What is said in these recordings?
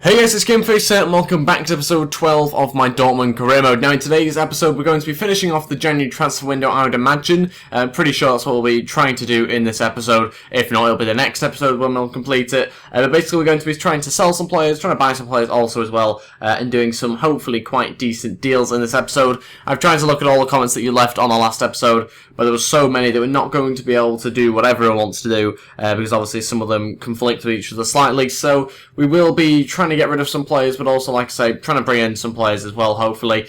Hey guys, it's GameFace here, and welcome back to episode 12 of my Dortmund career mode. Now in today's episode we're going to be finishing off the January transfer window, I would imagine. I'm pretty sure that's what we'll be trying to do in this episode. If not, it'll be the next episode when we'll complete it. But basically we're going to be trying to sell some players, trying to buy some players also as well, and doing some hopefully quite decent deals in this episode. I've tried to look at all the comments that you left on the last episode, but there were so many that we're not going to be able to do what everyone wants to do, because obviously some of them conflict with each other slightly, so we will be trying to get rid of some players, but also, like I say, trying to bring in some players as well, hopefully.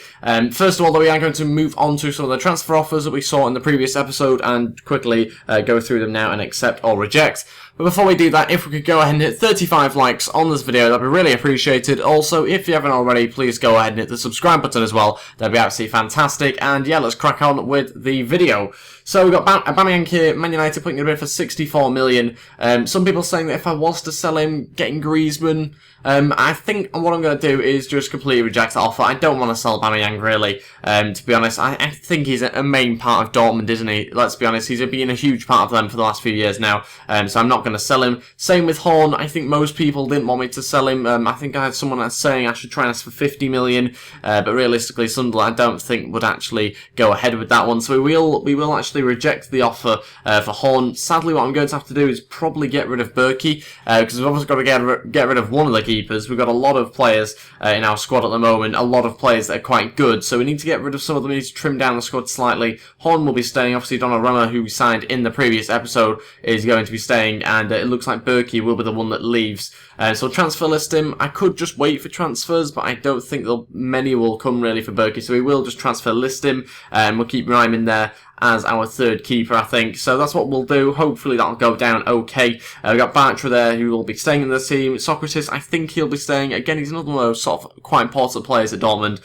First of all, though, we are going to move on to some of the transfer offers that we saw in the previous episode and quickly go through them now and accept or reject. But before we do that, if we could go ahead and hit 35 likes on this video, that'd be really appreciated. Also, if you haven't already, please go ahead and hit the subscribe button as well. That'd be absolutely fantastic. And yeah, let's crack on with the video. So we've got Aubameyang here, Man United putting it a bid for 64 million. Some people saying that if I was to sell him, getting Griezmann, I think what I'm going to do is just completely reject that offer. I don't want to sell Aubameyang, really. To be honest, I think he's a main part of Dortmund, isn't he? Let's be honest, he's been a huge part of them for the last few years now, so I'm not going to sell him. Same with Horn. I think most people didn't want me to sell him. I think I had someone that's saying I should try and ask for 50 million, but realistically, Sunderland I don't think would actually go ahead with that one. So we will actually reject the offer for Horn. Sadly, what I'm going to have to do is probably get rid of Berkey, because we've obviously got to get rid of one of the keepers. We've got a lot of players in our squad at the moment, a lot of players that are quite good, so we need to get rid of some of them. We need to trim down the squad slightly. Horn will be staying. Obviously, Donnarumma, who we signed in the previous episode, is going to be staying, and it looks like Berkey will be the one that leaves. So transfer list him. I could just wait for transfers, but I don't think many will come really for Berkey, so we will just transfer list him, and we'll keep Rhyme in there as our third keeper, I think. So that's what we'll do. Hopefully that'll go down okay. We've got Bartra there, who will be staying in the team. Socrates, I think he'll be staying. Again, he's another one of those sort of quite important players at Dortmund,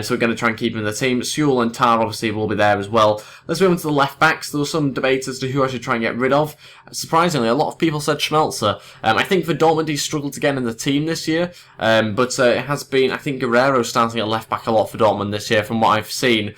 so we're going to try and keep him in the team. Sewell and Tar obviously will be there as well. Let's move on to the left backs. There was some debate as to who I should try and get rid of. Surprisingly, a lot of people said Schmelzer. I think for Dortmund he's struggled to get in the team this year, but it has been, I think, Guerrero starting at left back a lot for Dortmund this year from what I've seen.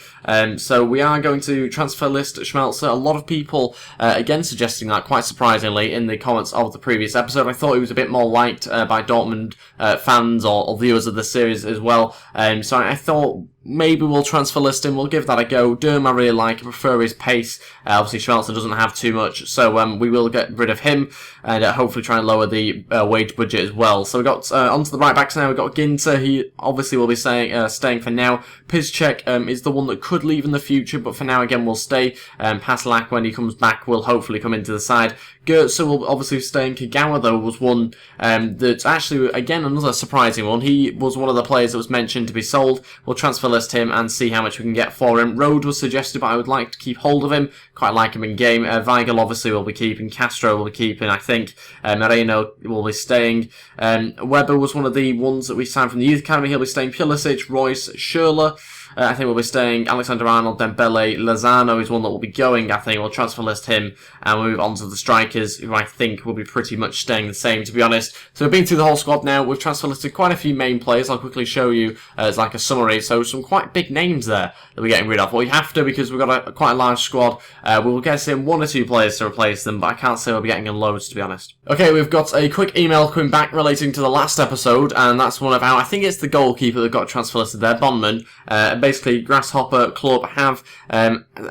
So we are going to transfer list Schmelzer. A lot of people again suggesting that, quite surprisingly, in the comments of the previous episode. I thought he was a bit more liked by Dortmund fans or viewers of the series as well. So I thought maybe we'll transfer list him. We'll give that a go. Durm I really like. I prefer his pace. Obviously, Schmelzer doesn't have too much, so we will get rid of him and hopefully try and lower the wage budget as well. So we got onto the right backs now. We've got Ginter. He obviously will be staying for now. Piszczek is the one that could leave in the future, but for now, again, we'll stay. Paslak, when he comes back, will hopefully come into the side. Goetze will obviously stay in. Kagawa, though, was one that's actually, again, another surprising one. He was one of the players that was mentioned to be sold. We'll transfer list him and see how much we can get for him. Rode was suggested, but I would like to keep hold of him. Quite like him in game. Weigl obviously will be keeping. Castro will be keeping, I think. Moreno will be staying. Weber was one of the ones that we signed from the youth academy. He'll be staying. Pulisic, Royce, Schürrle. I think we'll be staying. Alexander-Arnold, Dembele, Lozano is one that will be going. I think we'll transfer list him and we'll move on to the strikers, who I think will be pretty much staying the same, to be honest. So we've been through the whole squad now. We've transfer listed quite a few main players. I'll quickly show you as like a summary. So some quite big names there that we're getting rid of. Well, we have to, because we've got quite a large squad. We will get in one or two players to replace them, but I can't say we'll be getting in loads, to be honest. Okay, we've got a quick email coming back relating to the last episode, and that's one of our, I think it's the goalkeeper that got transfer listed there, Bondman. Basically, Grasshopper Club have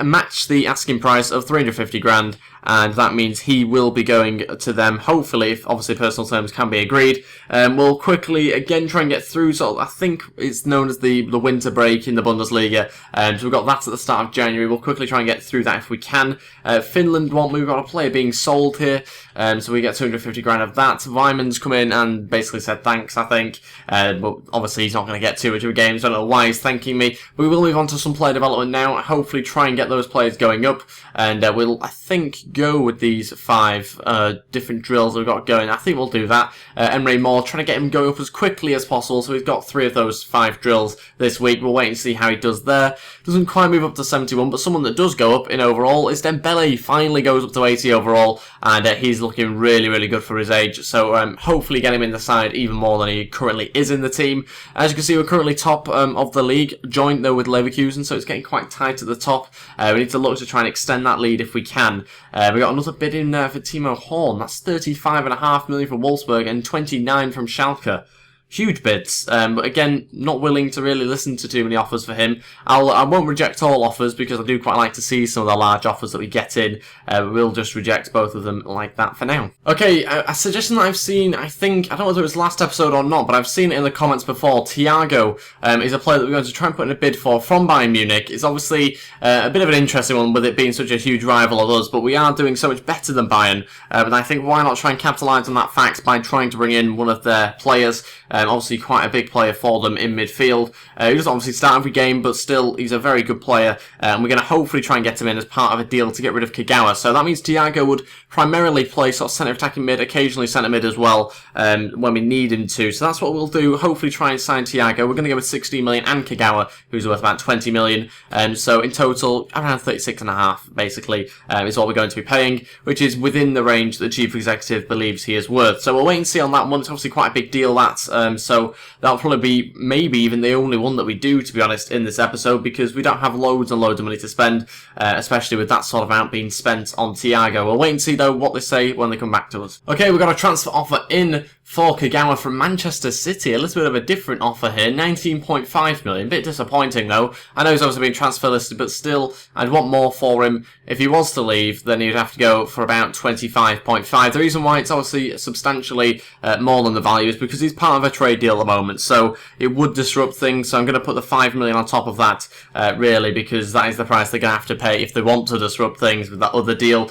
matched the asking price of 350 grand, and that means he will be going to them, hopefully, if obviously personal terms can be agreed. We'll quickly, again, try and get through, so I think it's known as the winter break in the Bundesliga, so we've got that at the start of January. We'll quickly try and get through that if we can. Finland we've got a player being sold here, so we get 250 grand of that. Wyman's come in and basically said thanks, I think, but obviously he's not going to get too much of a game, so I don't know why he's thanking me. But we will move on to some player development now, hopefully try and get those players going up, and we'll, I think, go with these 5 different drills that we've got going. I think we'll do that. Emre Moore, trying to get him going up as quickly as possible, so he's got 3 of those 5 drills this week. We'll wait and see how he does there. Doesn't quite move up to 71, but someone that does go up in overall is Dembele. He finally goes up to 80 overall, and he's looking really, really good for his age, so hopefully get him in the side even more than he currently is in the team. As you can see, we're currently top of the league, joint though with Leverkusen, so it's getting quite tight at the top. We need to look to try and extend that lead if we can. We got another bid in for Timo Horn. That's 35.5 million from Wolfsburg and 29 from Schalke. huge bids, but again, not willing to really listen to too many offers for him. I won't reject all offers because I do quite like to see some of the large offers that we get in. We'll just reject both of them like that for now. Okay, a suggestion that I've seen, I don't know whether it was last episode or not, but I've seen it in the comments before. Thiago is a player that we're going to try and put in a bid for from Bayern Munich. It's obviously a bit of an interesting one with it being such a huge rival of us, but we are doing so much better than Bayern, and I think why not try and capitalise on that fact by trying to bring in one of their players. Obviously quite a big player for them in midfield. He doesn't obviously start every game, but still, he's a very good player. And we're going to hopefully try and get him in as part of a deal to get rid of Kagawa. So that means Thiago would primarily play sort of centre attacking mid, occasionally centre mid as well, when we need him to. So that's what we'll do. Hopefully try and sign Thiago. We're going to go with 16 million and Kagawa, who's worth about 20 million. So in total, around 36.5, basically, is what we're going to be paying, which is within the range that the chief executive believes he is worth. So we'll wait and see on that one. It's obviously quite a big deal, that. So that'll probably be maybe even the only one that we do, to be honest, in this episode, because we don't have loads and loads of money to spend, especially with that sort of amount being spent on Thiago. We'll wait and see, though, what they say when they come back to us. Okay, we've got a transfer offer in for Kagawa from Manchester City. A little bit of a different offer here, 19.5 million. A bit disappointing, though. I know he's obviously been transfer listed, but still, I'd want more for him. If he was to leave, then he'd have to go for about 25.5. The reason why it's obviously substantially more than the value is because he's part of a trade deal at the moment, so it would disrupt things. So I'm going to put the 5 million on top of that, really, because that is the price they're going to have to pay if they want to disrupt things with that other deal.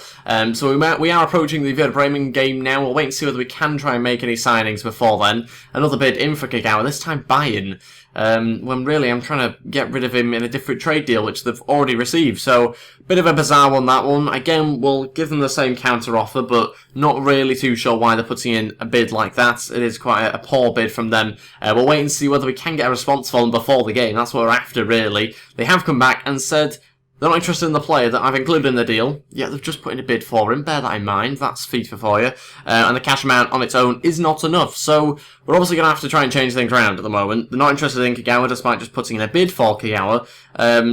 So we are approaching the Werder Bremen game now. We'll wait and see whether we can try and make any signings before then. Another bid in for Kagawa, this time Bayern. When really I'm trying to get rid of him in a different trade deal, which they've already received. So, bit of a bizarre one, that one. Again, we'll give them the same counter offer, but not really too sure why they're putting in a bid like that. It is quite a poor bid from them. We'll wait and see whether we can get a response from them before the game. That's what we're after, really. They have come back and said they're not interested in the player that I've included in the deal. Yeah, they've just put in a bid for him. Bear that in mind. That's FIFA for you. And the cash amount on its own is not enough. So we're obviously going to have to try and change things around at the moment. They're not interested in Kagawa despite just putting in a bid for Kagawa.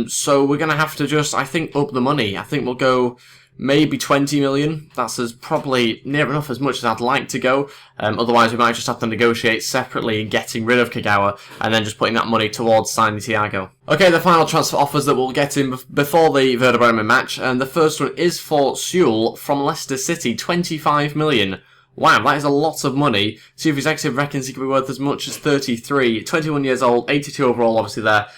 So we're going to have to just, I think, up the money. I think we'll go maybe 20 million. That's probably near enough as much as I'd like to go. Otherwise, we might just have to negotiate separately getting rid of Kagawa and then just putting that money towards signing Thiago. Okay, the final transfer offers that we'll get in before the Werder Bremen match. And the first one is for Seoul from Leicester City, 25 million. Wow, that is a lot of money. Chief Executive reckons he could be worth as much as 33. 21 years old, 82 overall, obviously there.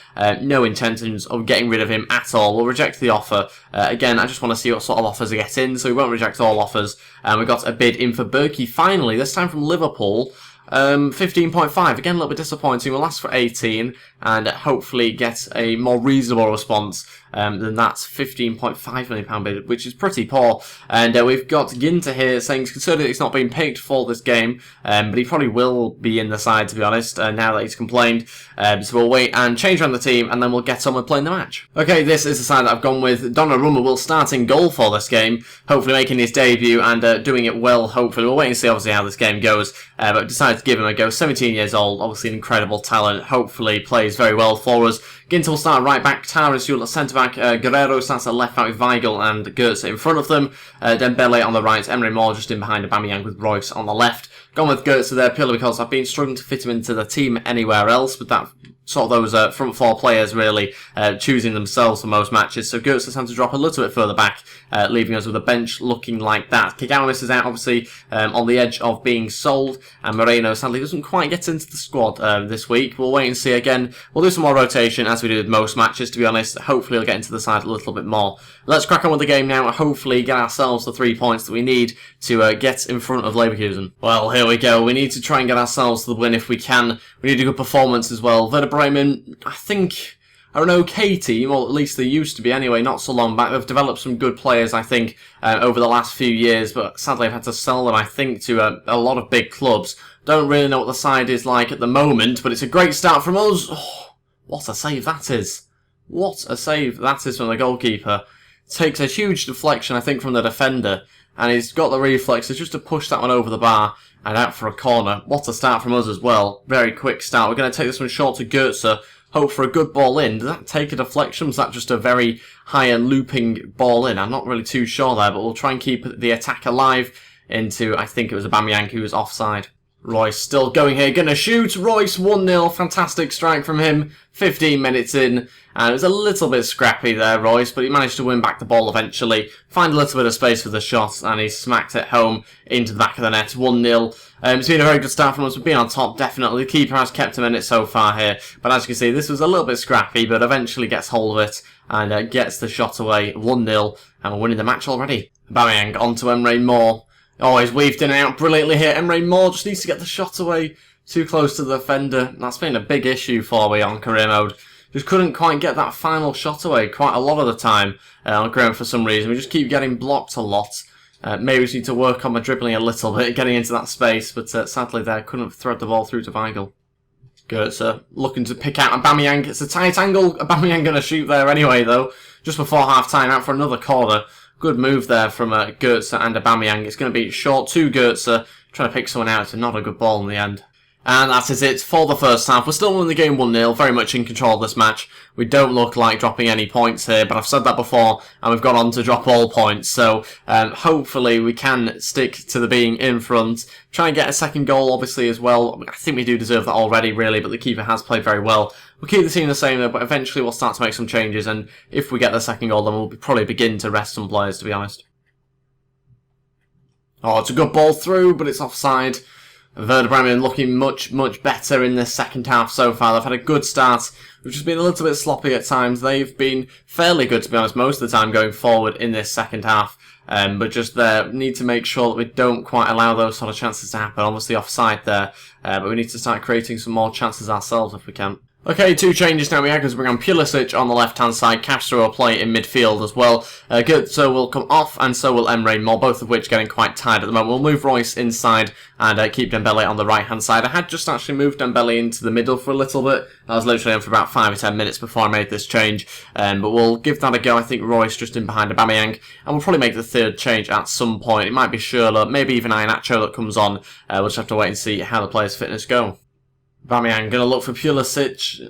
No intentions of getting rid of him at all. We'll reject the offer. Again, I just want to see what sort of offers I get in, so we won't reject all offers. We've got a bid in for Berkey finally, this time from Liverpool. 15.5, again a little bit disappointing. We'll ask for 18 and hopefully get a more reasonable response than that £15.5 million bid, which is pretty poor. And we've got Ginter here saying he's concerned that he's not being picked for this game, but he probably will be in the side, to be honest, now that he's complained. So we'll wait and change around the team, and then we'll get on with playing the match. Okay, this is the side that I've gone with. Donnarumma will start in goal for this game, hopefully making his debut and doing it well, hopefully. We'll wait and see, obviously, how this game goes, but I've decided to give him a go. 17 years old, obviously an incredible talent, hopefully plays very well for us. Ginter will start right back, Tara is at centre-back, Guerrero starts at left back with Weigl and Goetze in front of them, Dembele on the right, Emery Moore just in behind Aubameyang with Royce on the left. Gone with Goetze there purely because I've been struggling to fit him into the team anywhere else, but that sort of those front four players really choosing themselves for most matches. So Goetze has had to drop a little bit further back, leaving us with a bench looking like that. Kagawa misses out, obviously, on the edge of being sold, and Moreno sadly doesn't quite get into the squad this week. We'll wait and see again. We'll do some more rotation as we do with most matches, to be honest. Hopefully he'll get into the side a little bit more. Let's crack on with the game now and hopefully get ourselves the 3 points that we need to get in front of Leverkusen. Well, here we go. We need to try and get ourselves the win if we can. We need a good performance as well. Werder Bremen, I think, are an okay team, or at least they used to be anyway, not so long back. They've developed some good players, I think, over the last few years, but sadly I've had to sell them, I think, to a lot of big clubs. Don't really know what the side is like at the moment, but it's a great start from us. Oh, what a save that is. What a save that is from the goalkeeper. Takes a huge deflection, I think, from the defender, and he's got the reflexes just to push that one over the bar and out for a corner. What a start from us as well. Very quick start. We're going to take this one short to Goetze. Hope for a good ball in. Does that take a deflection? Was that just a very high and looping ball in? I'm not really too sure there, but we'll try and keep the attack alive into, I think it was Aubameyang who was offside. Royce still going here, gonna shoot. Royce 1-0, fantastic strike from him. 15 minutes in, and it was a little bit scrappy there, Royce, but he managed to win back the ball eventually, find a little bit of space for the shot, and he smacked it home into the back of the net. 1-0. It's been a very good start from us. We've been on top, definitely. The keeper has kept him in it so far here, but as you can see, this was a little bit scrappy, but eventually gets hold of it and gets the shot away. 1-0, and we're winning the match already. Aubameyang onto Emre Moore. Oh, he's weaved in and out brilliantly here. Emre Moore just needs to get the shot away. Too close to the defender. That's been a big issue for me on career mode. Just couldn't quite get that final shot away quite a lot of the time on career mode for some reason. We just keep getting blocked a lot. Maybe we just need to work on my dribbling a little bit, getting into that space. But sadly there, couldn't thread the ball through to Weigl. Goetze looking to pick out Aubameyang. It's a tight angle. Aubameyang going to shoot there anyway, though. Just before half-time, out for another corner. Good move there from Goetze and Aubameyang. It's going to be short to Goetze, trying to pick someone out. It's not a good ball in the end. And that is it for the first half. We're still winning the game 1-0, very much in control of this match. We don't look like dropping any points here, but I've said that before, and we've gone on to drop all points. So hopefully we can stick to the being in front. Try and get a second goal, obviously, as well. I think we do deserve that already, really, but the keeper has played very well. We'll keep the team the same, though, but eventually we'll start to make some changes, and if we get the second goal, then we'll probably begin to rest some players, to be honest. Oh, it's a good ball through, but it's offside. Werder Bremen looking much, much better in this second half so far. They've had a good start. We've just been a little bit sloppy at times. They've been fairly good, to be honest, most of the time going forward in this second half. But just need to make sure that we don't quite allow those sort of chances to happen. Obviously offside there, but we need to start creating some more chances ourselves if we can. Okay, two changes now. We are going to bring on Pulisic on the left-hand side. Castro will play in midfield as well. Goetze will come off, and so will Emre Moore, both of which getting quite tired at the moment. We'll move Royce inside and keep Dembele on the right-hand side. I had just actually moved Dembele into the middle for a little bit. I was literally on for about 5 or 10 minutes before I made this change. But we'll give that a go. I think Royce just in behind Aubameyang. And we'll probably make the third change at some point. It might be Schürrle, maybe even Iheanacho that comes on. We'll just have to wait and see how the players' fitness go. Aubameyang going to look for Pulisic.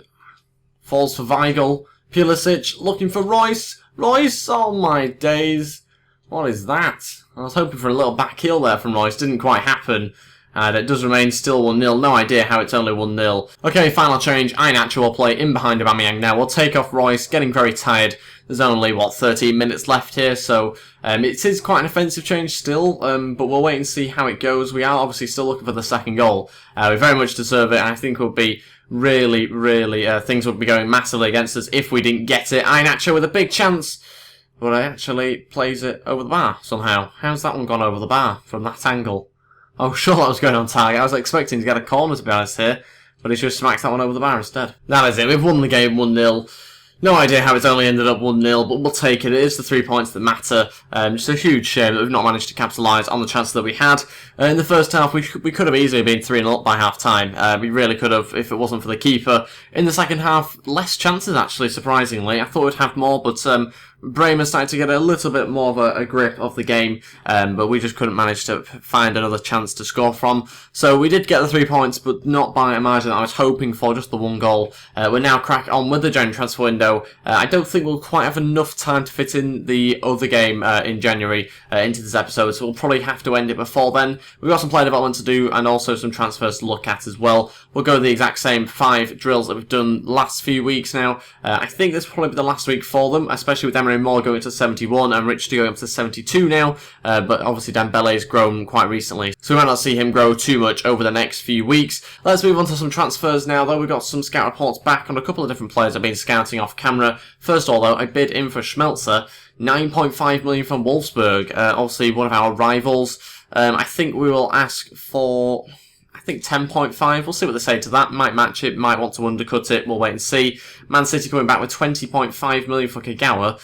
Falls for Weigl. Pulisic looking for Royce. Royce, oh my days. What is that? I was hoping for a little back heel there from Royce. Didn't quite happen. And it does remain still 1-0. No idea how it's only 1-0. Okay, final change. Iheanacho will play in behind Aubameyang now. We'll take off Royce. Getting very tired. There's only, 13 minutes left here, so it is quite an offensive change still, but we'll wait and see how it goes. We are obviously still looking for the second goal. We very much deserve it, and I think it would be really, things would be going massively against us if we didn't get it. Iheanacho with a big chance, but he actually plays it over the bar somehow. How's that one gone over the bar from that angle? Oh, sure, that was going on target. I was expecting to get a corner, to be honest, here, but he's just smacked that one over the bar instead. That is it. We've won the game 1-0. No idea how it's only ended up 1-0, but we'll take it. It is the 3 points that matter. Just a huge shame that we've not managed to capitalise on the chances that we had. In the first half, we could have easily been 3-0 up by half-time. We really could have, if it wasn't for the keeper. In the second half, less chances, actually, surprisingly. I thought we'd have more, but Bremen started to get a little bit more of a grip of the game, but we just couldn't manage to find another chance to score from. So we did get the 3 points, but not by a margin that I was hoping for, just the one goal. We're now crack on with the January transfer window. I don't think we'll quite have enough time to fit in the other game in January into this episode, so we'll probably have to end it before then. We've got some player development to do and also some transfers to look at as well. We'll go the exact same 5 drills that we've done last few weeks now. I think this will probably be the last week for them, especially with Emre Moore going to 71 and Richard going up to 72 now, but obviously Dembele's grown quite recently, so we might not see him grow too much over the next few weeks. Let's move on to some transfers now, though. We've got some scout reports back on a couple of different players I've been scouting off camera. First of all, though, I bid in for Schmelzer, 9.5 million from Wolfsburg, obviously one of our rivals. I think we will ask for, 10.5. We'll see what they say to that. Might match it, might want to undercut it. We'll wait and see. Man City coming back with 20.5 million for Kagawa.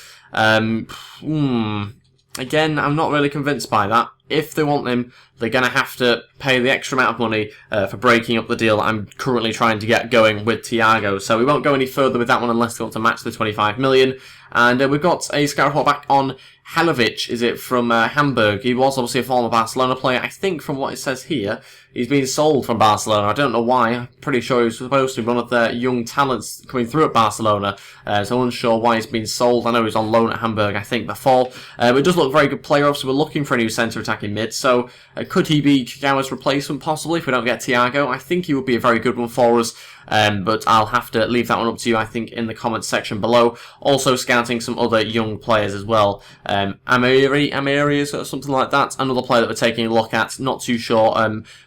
Again, I'm not really convinced by that. If they want him, they're going to have to pay the extra amount of money for breaking up the deal that I'm currently trying to get going with Thiago. So we won't go any further with that one unless they want to match the 25 million. And we've got a scout report back on Halovic, is it, from Hamburg. He was obviously a former Barcelona player. I think from what it says here, he's been sold from Barcelona. I don't know why. I'm pretty sure he was supposed to be one of their young talents coming through at Barcelona. So I'm unsure why he's been sold. I know he was on loan at Hamburg, I think, before. But it does look a very good player. Obviously, we're looking for a new centre attacking mid. So could he be Kagawa's replacement, possibly, if we don't get Thiago? I think he would be a very good one for us. But I'll have to leave that one up to you, I think, in the comments section below. Also scouting some other young players as well. Amiri or something like that. Another player that we're taking a look at. Not too sure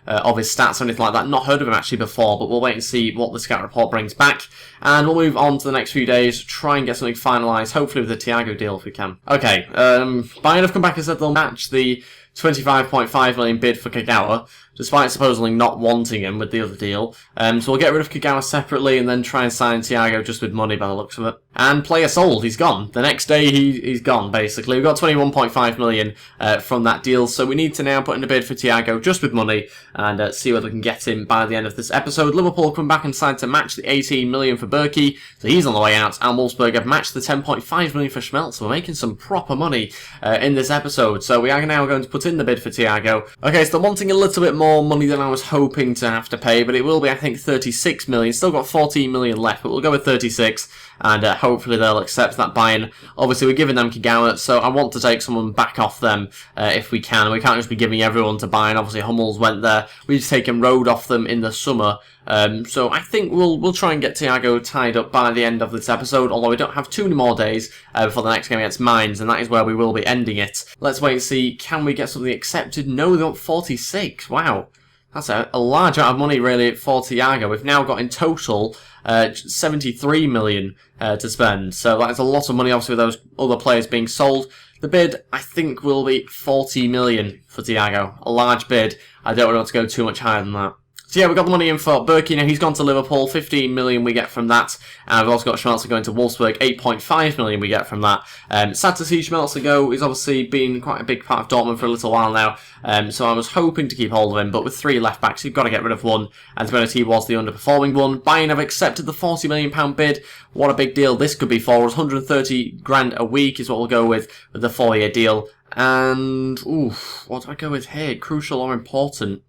of his stats or anything like that. Not heard of him actually before, but we'll wait and see what the scout report brings back. And we'll move on to the next few days, try and get something finalised, hopefully with the Thiago deal if we can. Okay, Bayern have come back and said they'll match the 25.5 million bid for Kagawa, despite supposedly not wanting him with the other deal. So we'll get rid of Kagawa separately and then try and sign Thiago just with money by the looks of it. And player sold, he's gone. The next day he's gone, basically. We've got 21.5 million from that deal, so we need to now put in a bid for Thiago just with money and see whether we can get him by the end of this episode. Liverpool come back and decide to match the 18 million for Berkey, so he's on the way out, and Wolfsburg have matched the 10.5 million for Schmelz, so we're making some proper money in this episode. So we are now going to put in the bid for Thiago. Okay, so they're wanting a little bit more money than I was hoping to have to pay, but it will be, I think, 36 million. Still got 14 million left, but we'll go with 36, and hopefully they'll accept that buy-in. Obviously, we're giving them Kagawa, so I want to take someone back off them if we can. We can't just be giving everyone to buy-in. Obviously, Hummels went there. We've taken Road off them in the summer. So I think we'll try and get Thiago tied up by the end of this episode, although we don't have too many more days before the next game against Mainz, and that is where we will be ending it. Let's wait and see, can we get something accepted? No, they want 46. Wow. That's a large amount of money, really, for Thiago. We've now got in total 73 million to spend. So that is a lot of money, obviously, with those other players being sold. The bid, I think, will be 40 million for Thiago. A large bid. I don't want to go too much higher than that. So yeah, we've got the money in for Berkey. Now he's gone to Liverpool, 15 million we get from that. And we've also got Schmelzer going to Wolfsburg, 8.5 million we get from that. Sad to see Schmelzer go. He's obviously been quite a big part of Dortmund for a little while now. So I was hoping to keep hold of him, but with 3 left backs, you've got to get rid of one. And to be honest, he was the underperforming one. Bayern have accepted the £40 million bid. What a big deal this could be for us. 130 grand a week is what we'll go with the 4-year deal. And, oof, what do I go with here? Crucial or important?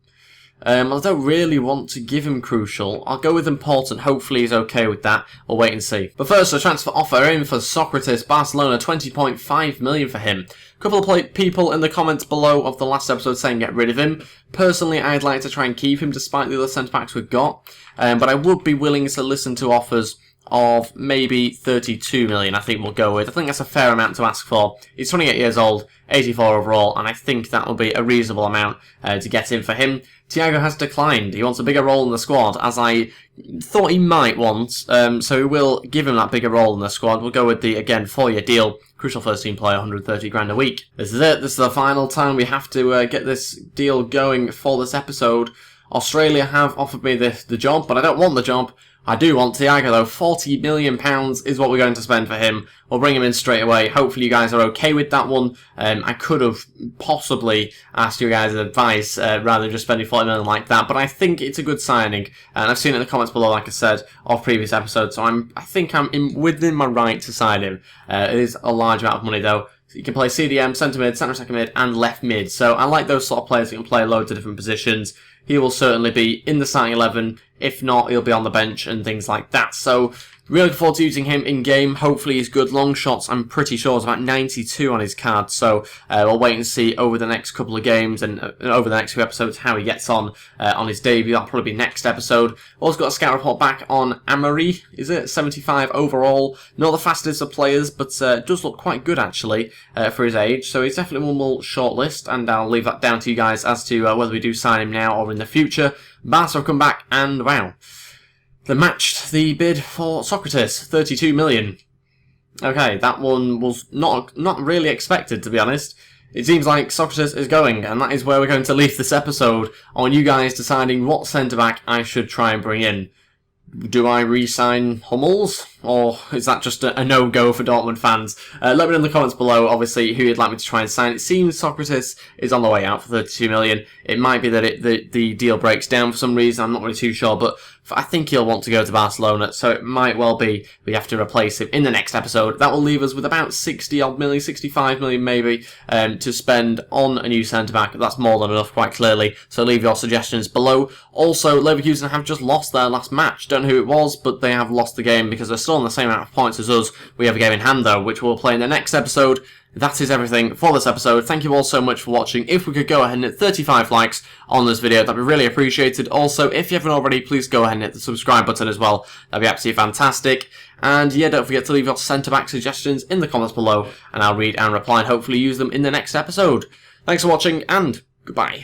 I don't really want to give him crucial. I'll go with important. Hopefully he's okay with that. We'll wait and see. But first, a transfer offer in for Socrates. Barcelona, 20.5 million for him. A couple of people in the comments below of the last episode saying get rid of him. Personally, I'd like to try and keep him despite the other centre-backs we've got. But I would be willing to listen to offers of maybe 32 million, I think we'll go with. I think that's a fair amount to ask for. He's 28 years old, 84 overall, and I think that will be a reasonable amount to get in for him. Thiago has declined. He wants a bigger role in the squad, as I thought he might want, so we will give him that bigger role in the squad. We'll go with the, again, 4-year deal. Crucial first team player, 130 grand a week. This is it. This is the final time we have to get this deal going for this episode. Australia have offered me the job, but I don't want the job. I do want Thiago though. £40 million is what we're going to spend for him. We'll bring him in straight away. Hopefully you guys are okay with that one. I could have possibly asked you guys advice rather than just spending 40 million like that, but I think it's a good signing. And I've seen it in the comments below, like I said, of previous episodes, so I think I'm within my right to sign him. It is a large amount of money though. You can play CDM, centre mid, centre attacking mid, and left mid. So I like those sort of players that can play loads of different positions. He will certainly be in the starting 11. If not, he'll be on the bench and things like that. So really looking forward to using him in game. Hopefully he's good. Long shots, I'm pretty sure, it's about 92 on his card. So we'll wait and see over the next couple of games and over the next few episodes how he gets on his debut. That'll probably be next episode. Also got a scout report back on Amiri, is it? 75 overall. Not the fastest of players, but does look quite good actually for his age. So he's definitely one we'll shortlist, and I'll leave that down to you guys as to whether we do sign him now or in the future. Barca have come back and wow. They matched the bid for Socrates, 32 million. Okay, that one was not really expected, to be honest. It seems like Socrates is going, and that is where we're going to leave this episode, on you guys deciding what centre-back I should try and bring in. Do I re-sign Hummels, or is that just a no-go for Dortmund fans? Let me know in the comments below, obviously, who you'd like me to try and sign. It seems Socrates is on the way out for 32 million. It might be that the deal breaks down for some reason, I'm not really too sure, but I think he'll want to go to Barcelona, so it might well be we have to replace him in the next episode. That will leave us with about 60 odd million, 65 million maybe, to spend on a new centre-back. That's more than enough, quite clearly, so leave your suggestions below. Also, Leverkusen have just lost their last match. Don't know who it was, but they have lost the game because they're still on the same amount of points as us. We have a game in hand, though, which we'll play in the next episode. That is everything for this episode. Thank you all so much for watching. If we could go ahead and hit 35 likes on this video, that'd be really appreciated. Also, if you haven't already, please go ahead and hit the subscribe button as well. That'd be absolutely fantastic. And yeah, don't forget to leave your centre-back suggestions in the comments below, and I'll read and reply and hopefully use them in the next episode. Thanks for watching, and goodbye.